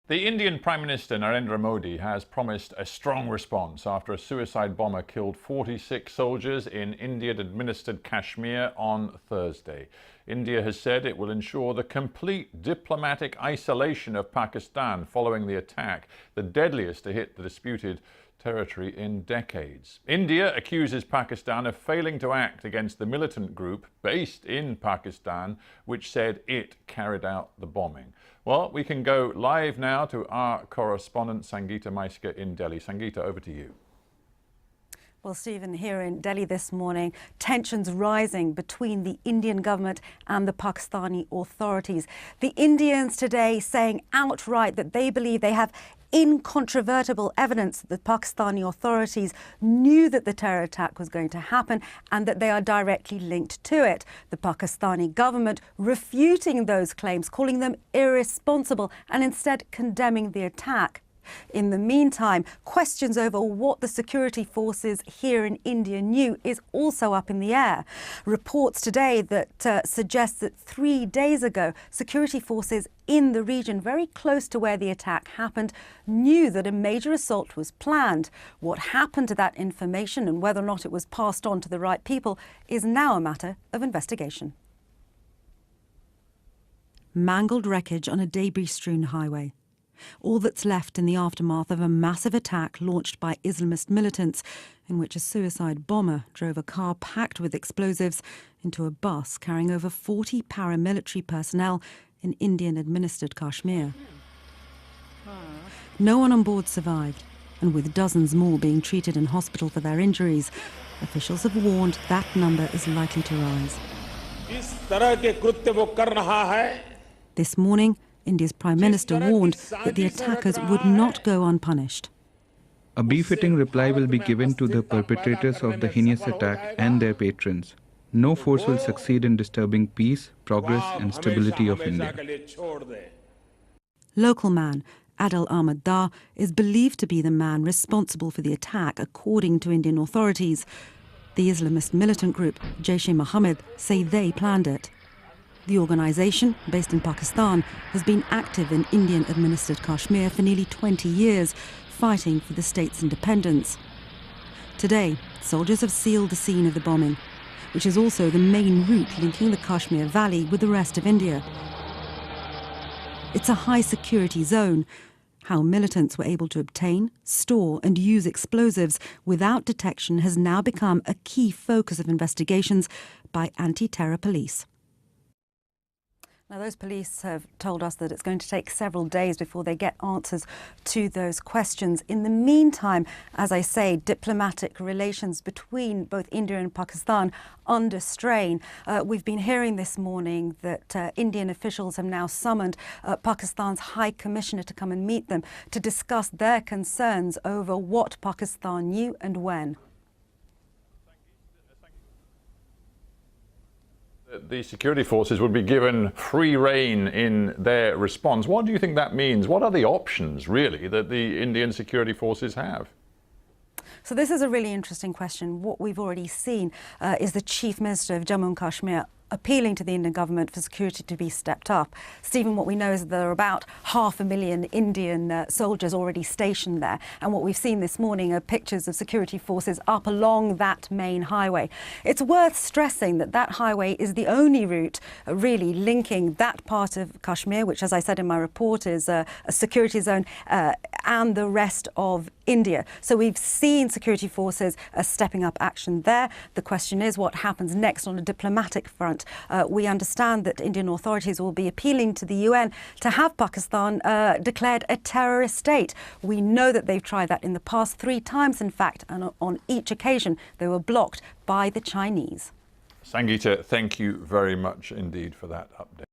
The Indian Prime Minister Narendra Modi has promised a strong response after a suicide bomber killed 46 soldiers in Indian-administered Kashmir on Thursday. India has said it will ensure the complete diplomatic isolation of Pakistan following the attack, the deadliest to hit the disputed territory in decades. India accuses Pakistan of failing to act against the militant group based in Pakistan, which said it carried out the bombing. Well, we can go live now to our correspondent Sangeeta Maiska in Delhi. Sangeeta, over to you. Well, Stephen, here in Delhi this morning, tensions rising between the Indian government and the Pakistani authorities. The Indians today saying outright that they believe they have incontrovertible evidence that the Pakistani authorities knew that the terror attack was going to happen and that they are directly linked to it. The Pakistani government refuting those claims, calling them irresponsible and instead condemning the attack. In the meantime, questions over what the security forces here in India knew is also up in the air. Reports today that suggest that 3 days ago, security forces in the region very close to where the attack happened knew that a major assault was planned. What happened to that information and whether or not it was passed on to the right people is now a matter of investigation. Mangled wreckage on a debris-strewn highway. All that's left in the aftermath of a massive attack launched by Islamist militants in which a suicide bomber drove a car packed with explosives into a bus carrying over 40 paramilitary personnel in Indian-administered Kashmir. No one on board survived, and with dozens more being treated in hospital for their injuries, officials have warned that number is likely to rise. This morning, India's Prime Minister warned that the attackers would not go unpunished. A befitting reply will be given to the perpetrators of the heinous attack and their patrons. No force will succeed in disturbing peace, progress and stability of India. Local man Adil Ahmed Dar is believed to be the man responsible for the attack, according to Indian authorities. The Islamist militant group Jaish-e-Mohammed say they planned it. The organisation, based in Pakistan, has been active in Indian-administered Kashmir for nearly 20 years, fighting for the state's independence. Today, soldiers have sealed the scene of the bombing, which is also the main route linking the Kashmir Valley with the rest of India. It's a high-security zone. How militants were able to obtain, store and use explosives without detection has now become a key focus of investigations by anti-terror police. Now, those police have told us that it's going to take several days before they get answers to those questions. In the meantime, as I say, diplomatic relations between both India and Pakistan under strain. We've been hearing this morning that Indian officials have now summoned Pakistan's High Commissioner to come and meet them to discuss their concerns over what Pakistan knew and when. The security forces would be given free rein in their response. What do you think that means? What are the options, really, that the Indian security forces have? So this is a really interesting question. What we've already seen is the Chief Minister of Jammu and Kashmir appealing to the Indian government for security to be stepped up. Stephen, what we know is that there are about 500,000 Indian soldiers already stationed there. And what we've seen this morning are pictures of security forces up along that main highway. It's worth stressing that that highway is the only route really linking that part of Kashmir, which, as I said in my report, is a security zone, and the rest of India. So we've seen security forces stepping up action there. The question is what happens next on a diplomatic front. We understand that Indian authorities will be appealing to the UN to have Pakistan declared a terrorist state. We know that they've tried that in the past 3 times, in fact, and on each occasion they were blocked by the Chinese. Sangeeta, thank you very much indeed for that update.